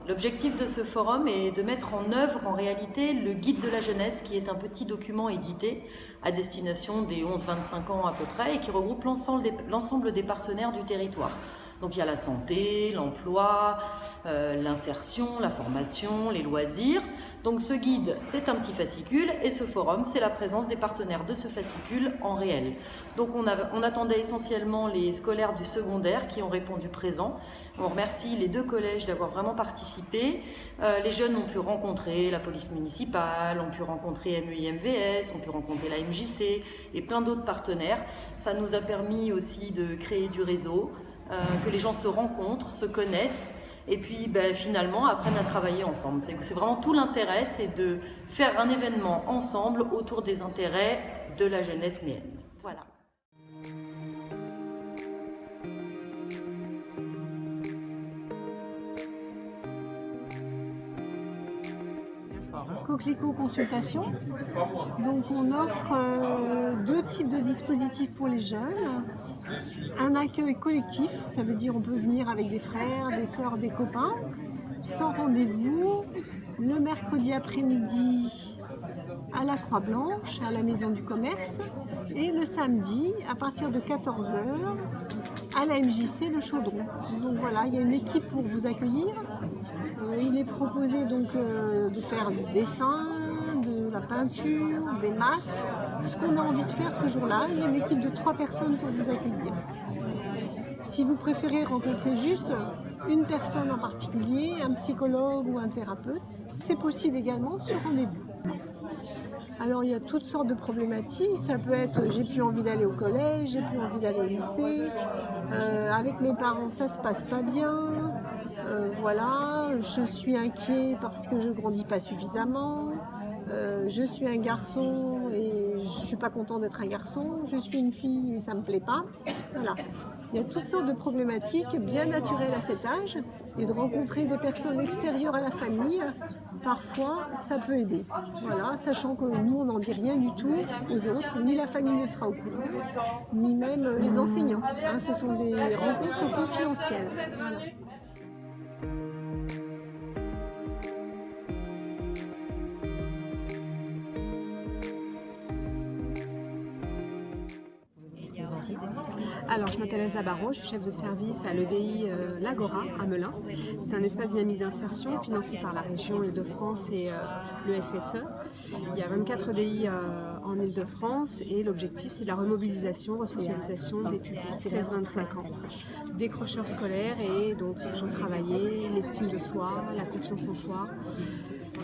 L'objectif de ce forum est de mettre en œuvre en réalité le guide de la jeunesse, qui est un petit document édité à destination des 11-25 ans à peu près et qui regroupe l'ensemble des partenaires du territoire. Donc il y a la santé, l'emploi, l'insertion, la formation, les loisirs. Donc ce guide, c'est un petit fascicule et ce forum, c'est la présence des partenaires de ce fascicule en réel. Donc on attendait essentiellement les scolaires du secondaire qui ont répondu présent. On remercie les 2 collèges d'avoir vraiment participé. Les jeunes ont pu rencontrer la police municipale, ont pu rencontrer MEI-MVS, ont pu rencontrer la MJC et plein d'autres partenaires. Ça nous a permis aussi de créer du réseau, que les gens se rencontrent, se connaissent et puis finalement apprennent à travailler ensemble. C'est vraiment tout l'intérêt, c'est de faire un événement ensemble autour des intérêts de la jeunesse méenne. Voilà. Coquelicot Consultation. Donc on offre 2 types de dispositifs pour les jeunes. Un accueil collectif, ça veut dire on peut venir avec des frères, des sœurs, des copains, sans rendez-vous, le mercredi après-midi à la Croix-Blanche, à la Maison du Commerce, et le samedi à partir de 14h à la MJC Le Chaudron. Donc voilà, il y a une équipe pour vous accueillir. Il est proposé donc de faire du dessin, de la peinture, des masques, ce qu'on a envie de faire ce jour-là. Il y a une équipe de 3 personnes pour vous accueillir. Si vous préférez rencontrer juste une personne en particulier, un psychologue ou un thérapeute, c'est possible également sur rendez-vous. Alors il y a toutes sortes de problématiques, ça peut être j'ai plus envie d'aller au collège, j'ai plus envie d'aller au lycée, avec mes parents ça se passe pas bien, voilà, je suis inquiet parce que je grandis pas suffisamment, je suis un garçon et je suis pas content d'être un garçon, je suis une fille et ça me plaît pas, voilà. Il y a toutes sortes de problématiques bien naturelles à cet âge et de rencontrer des personnes extérieures à la famille, parfois ça peut aider. Voilà, sachant que nous on n'en dit rien du tout aux autres, ni la famille ne sera au courant, ni même les enseignants. Hein, ce sont des rencontres confidentielles. Voilà. Alors, je m'appelle Elsa Barraud, je suis chef de service à l'EDI L'Agora à Melun. C'est un espace dynamique d'insertion financé par la région Île-de-France et le FSE. Il y a 24 EDI en Île-de-France et l'objectif c'est de la remobilisation, resocialisation des publics 16-25 ans, décrocheurs scolaires et dont il faut travailler l'estime de soi, la confiance en soi,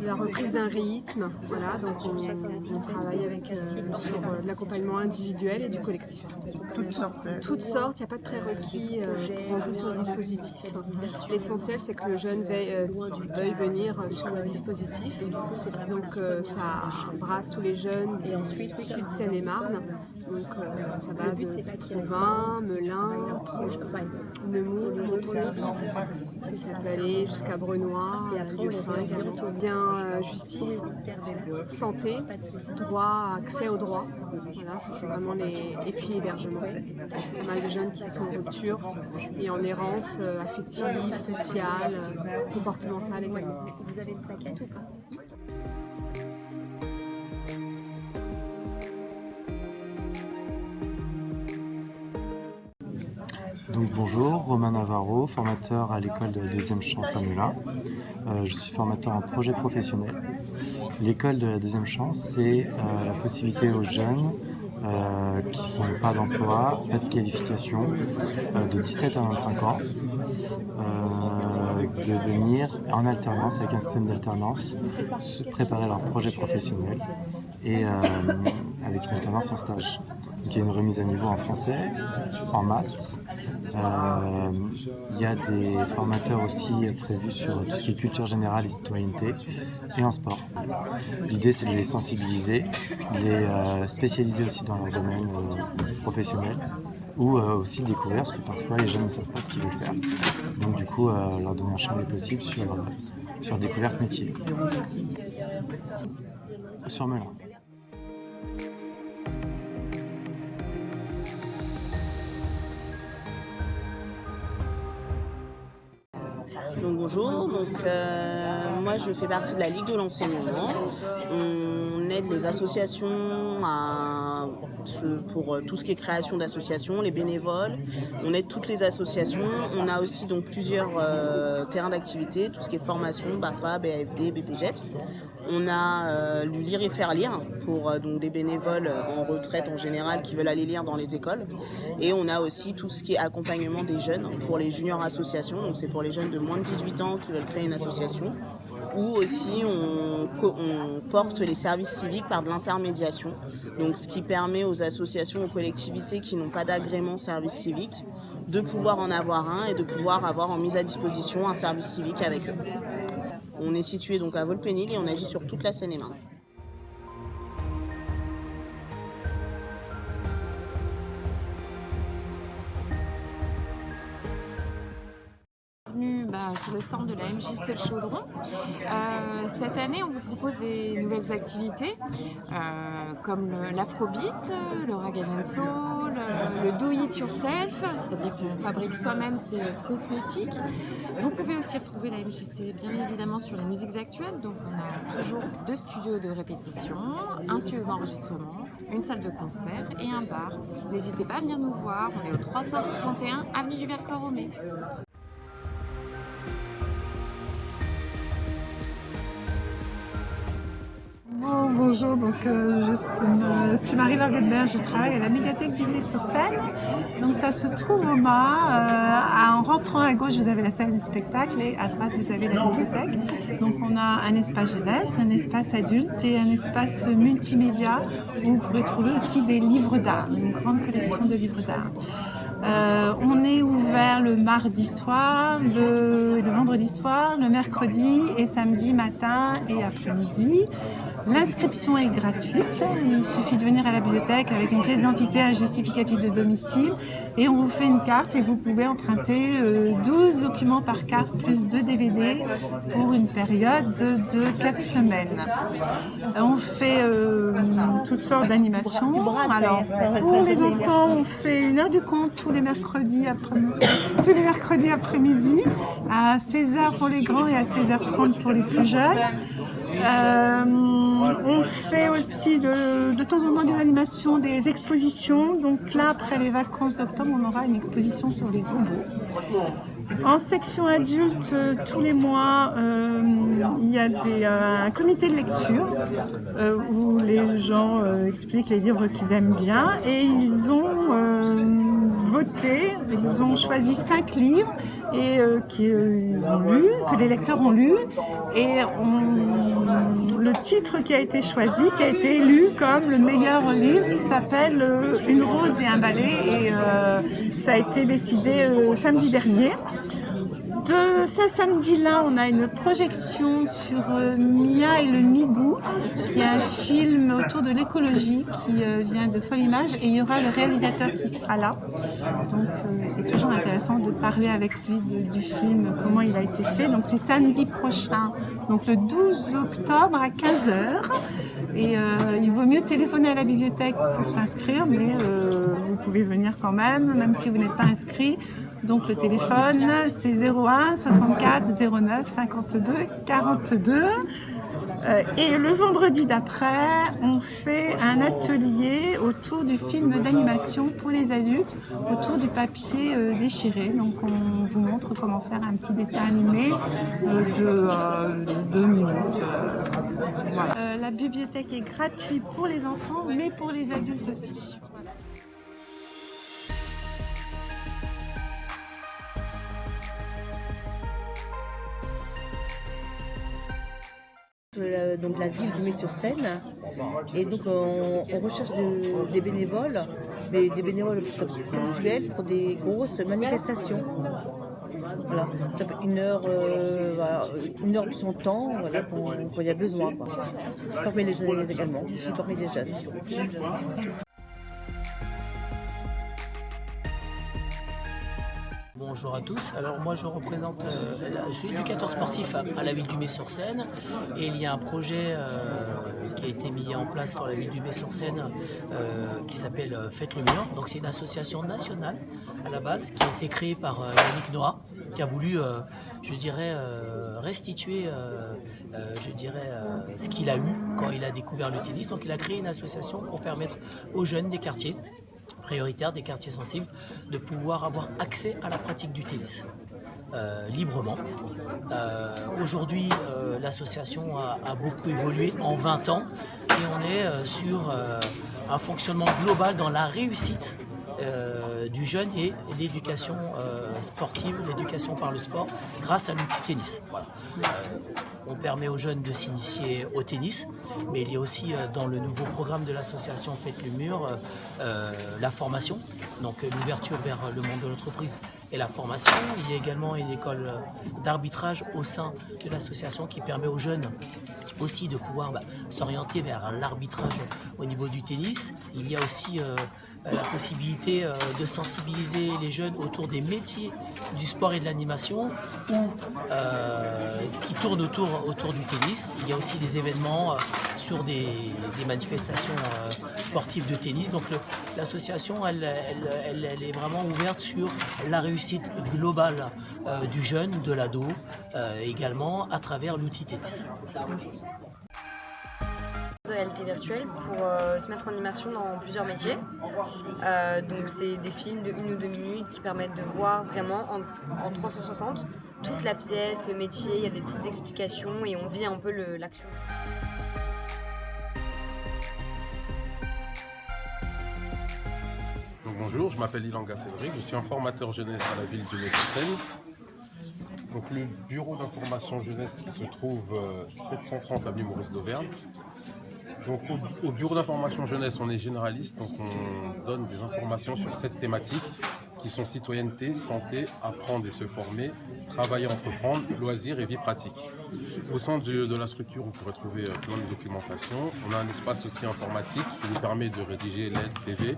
la reprise d'un rythme, voilà, donc on travaille avec, sur de l'accompagnement individuel et du collectif. Toutes sortes, il n'y a pas de prérequis pour rentrer sur le dispositif. L'essentiel c'est que le jeune veuille venir sur le dispositif, donc ça brasse tous les jeunes du sud Seine-et-Marne, donc ça va de Provins, Melun, Nemours, Montreuil, ça peut aller jusqu'à Brenois, Lieu-Saint également. Bien justice, santé, droit, accès au droit, voilà, ça c'est vraiment les... Et puis hébergement. Pas mal de jeunes qui sont en rupture et en errance affective, sociale, comportementale également. Vous avez une plaquette ou pas ? Donc bonjour, Romain Navarro, formateur à l'école de la deuxième chance à Melun. Je suis formateur en projet professionnel. L'école de la deuxième chance, c'est la possibilité aux jeunes qui n'ont pas d'emploi, pas de qualification, de 17 à 25 ans, de venir en alternance, avec un système d'alternance, se préparer leur projet professionnel et avec une alternance en stage. Donc, il y a une remise à niveau en français, en maths. Il y a des formateurs aussi prévus sur tout ce qui est culture générale et citoyenneté et en sport. L'idée c'est de les sensibiliser, de les spécialiser aussi dans leur domaine professionnel ou aussi découvrir, parce que parfois les jeunes ne savent pas ce qu'ils veulent faire. Donc du coup leur donner un champ des possibles sur découverte métier. Sur Melun. Donc bonjour. Moi, je fais partie de la Ligue de l'enseignement. On aide les associations pour tout ce qui est création d'associations, les bénévoles. On aide toutes les associations. On a aussi donc plusieurs terrains d'activité, tout ce qui est formation, BAFA, BAFD, BPGEPS. On a lu Lire et faire lire pour donc des bénévoles en retraite en général qui veulent aller lire dans les écoles. Et on a aussi tout ce qui est accompagnement des jeunes pour les juniors associations. Donc c'est pour les jeunes de moins de 18 ans qui veulent créer une association. Ou aussi on porte les services civiques par de l'intermédiation. Donc ce qui permet aux associations, aux collectivités qui n'ont pas d'agrément service civique de pouvoir en avoir un et de pouvoir avoir en mise à disposition un service civique avec eux. On est situé donc à Volpénil et on agit sur toute la Seine-et-Marne. Sur le stand de la MJC Le Chaudron. Cette année, on vous propose des nouvelles activités comme l'afrobeat, le rag and soul, le do it yourself, c'est-à-dire qu'on fabrique soi-même ses cosmétiques. Vous pouvez aussi retrouver la MJC bien évidemment sur les musiques actuelles. Donc on a toujours 2 studios de répétition, un studio d'enregistrement, une salle de concert et un bar. N'hésitez pas à venir nous voir, on est au 361 avenue du Vercors-Romée. Bonjour, je suis Marie-Laure Guedbert, je travaille à la médiathèque du Mets-sur-Seine. Donc ça se trouve au Mât. En rentrant à gauche, vous avez la salle du spectacle et à droite, vous avez la bibliothèque. Donc on a un espace jeunesse, un espace adulte et un espace multimédia où vous pourrez trouver aussi des livres d'art, une grande collection de livres d'art. On est ouvert le mardi soir, le vendredi soir, le mercredi et samedi matin et après-midi. L'inscription est gratuite, il suffit de venir à la bibliothèque avec une pièce d'identité, un justificatif de domicile et on vous fait une carte et vous pouvez emprunter 12 documents par carte plus 2 DVD pour une période de 4 semaines. On fait toutes sortes d'animations. Alors, pour les enfants, on fait une heure du conte tous les mercredis après-midi, à 16h pour les grands et à 16h30 pour les plus jeunes. On fait aussi de temps en temps des animations, des expositions. Donc là, après les vacances d'octobre, on aura une exposition sur les robots. En section adulte, tous les mois, il y a un comité de lecture où les gens expliquent les livres qu'ils aiment bien et ils ont voté, ils ont choisi 5 livres et qu'ils ont lu, que les lecteurs ont lu et le titre qui a été choisi, qui a été élu comme le meilleur livre s'appelle Une rose et un balai et ça a été décidé samedi dernier. De ce samedi-là, on a une projection sur Mia et le Migou, qui est un film autour de l'écologie qui vient de Folle Image et il y aura le réalisateur qui sera là. Donc c'est toujours intéressant de parler avec lui du film, comment il a été fait. Donc c'est samedi prochain, donc le 12 octobre à 15h. Et il vaut mieux téléphoner à la bibliothèque pour s'inscrire, mais vous pouvez venir quand même si vous n'êtes pas inscrit. Donc le téléphone, c'est 01 64 09 52 42. Et le vendredi d'après, on fait un atelier autour du film d'animation pour les adultes, autour du papier déchiré. Donc on vous montre comment faire un petit dessin animé de 2 minutes. Voilà. La bibliothèque est gratuite pour les enfants, mais pour les adultes aussi. Donc la ville du Mets-sur-Seine et donc on recherche des bénévoles, mais des bénévoles ponctuels pour des grosses manifestations. Voilà, ça peut une heure de son temps, voilà, quand il y a besoin. Parmi les jeunes également, aussi parmi les jeunes. Bonjour à tous, alors moi je représente, je suis éducateur sportif à la ville du Mets-sur-Seine et il y a un projet qui a été mis en place sur la ville du Mets-sur-Seine qui s'appelle Faites le mur. Donc c'est une association nationale à la base qui a été créée par Yannick Noah qui a voulu, restituer, ce qu'il a eu quand il a découvert le tennis. Donc il a créé une association pour permettre aux jeunes des quartiers prioritaires, des quartiers sensibles, de pouvoir avoir accès à la pratique du tennis. Librement. Aujourd'hui, l'association a beaucoup évolué en 20 ans et on est sur un fonctionnement global dans la réussite du jeune et l'éducation sportive, l'éducation par le sport grâce à l'outil tennis. Voilà. On permet aux jeunes de s'initier au tennis, mais il y a aussi dans le nouveau programme de l'association Faites le Mur la formation, donc l'ouverture vers le monde de l'entreprise et la formation. Il y a également une école d'arbitrage au sein de l'association qui permet aux jeunes aussi de pouvoir s'orienter vers l'arbitrage au niveau du tennis. Il y a aussi la possibilité de sensibiliser les jeunes autour des métiers du sport et de l'animation ou qui tournent autour du tennis. Il y a aussi des événements sur des manifestations sportives de tennis. Donc l'association elle est vraiment ouverte sur la réussite globale du jeune, de l'ado, également à travers l'outil tennis. Réalité virtuelle pour se mettre en immersion dans plusieurs métiers. Donc c'est des films de 1 ou 2 minutes qui permettent de voir vraiment en 360 toute la pièce, le métier, il y a des petites explications et on vit un peu l'action. Donc bonjour, je m'appelle Ilanga Cédric, je suis un formateur jeunesse à la ville du Mont-sur-Seine. Donc le bureau d'information jeunesse qui se trouve 730 avenue Maurice d'Auvergne. Donc au bureau d'information jeunesse, on est généraliste, donc on donne des informations sur 7 thématiques qui sont citoyenneté, santé, apprendre et se former, travailler, entreprendre, loisirs et vie pratique. Au sein de la structure, vous pourrez trouver plein de documentation. On a un espace aussi informatique qui nous permet de rédiger lettres, CV,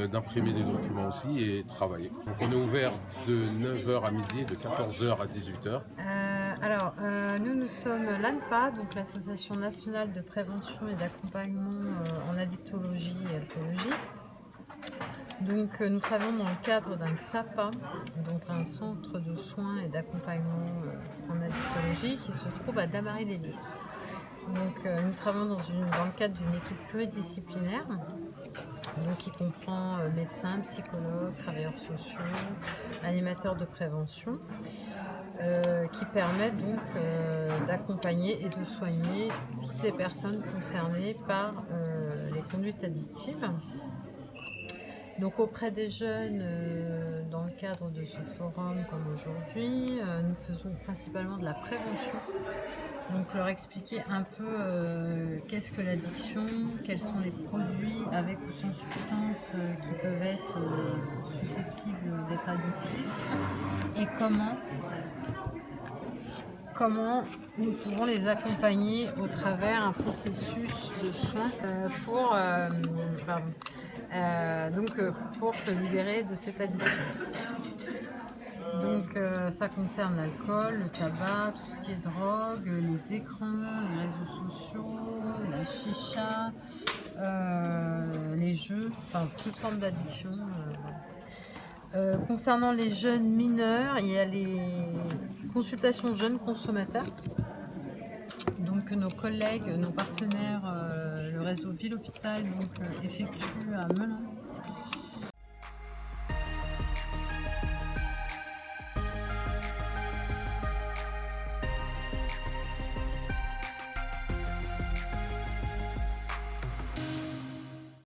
d'imprimer des documents aussi et travailler. Donc on est ouvert de 9h à midi et de 14h à 18h. Nous sommes l'ANPA, donc l'Association nationale de prévention et d'accompagnement en addictologie et alcoolologie. Donc nous travaillons dans le cadre d'un XAPA, donc un centre de soins et d'accompagnement en addictologie qui se trouve à Damary-les-Lys. Donc nous travaillons dans le cadre d'une équipe pluridisciplinaire, donc qui comprend médecins, psychologues, travailleurs sociaux, animateurs de prévention, qui permettent donc d'accompagner et de soigner toutes les personnes concernées par les conduites addictives. Donc auprès des jeunes, dans le cadre de ce forum comme aujourd'hui, nous faisons principalement de la prévention. Donc leur expliquer un peu qu'est-ce que l'addiction, quels sont les produits avec ou sans substance qui peuvent être susceptibles d'être addictifs et comment nous pouvons les accompagner au travers un processus de soins pour se libérer de cette addiction. Donc ça concerne l'alcool, le tabac, tout ce qui est drogue, les écrans, les réseaux sociaux, la chicha, les jeux, enfin toute forme d'addiction. Concernant les jeunes mineurs, il y a les consultations jeunes consommateurs. Donc nos collègues, nos partenaires, le réseau Ville Hôpital effectuent à Melun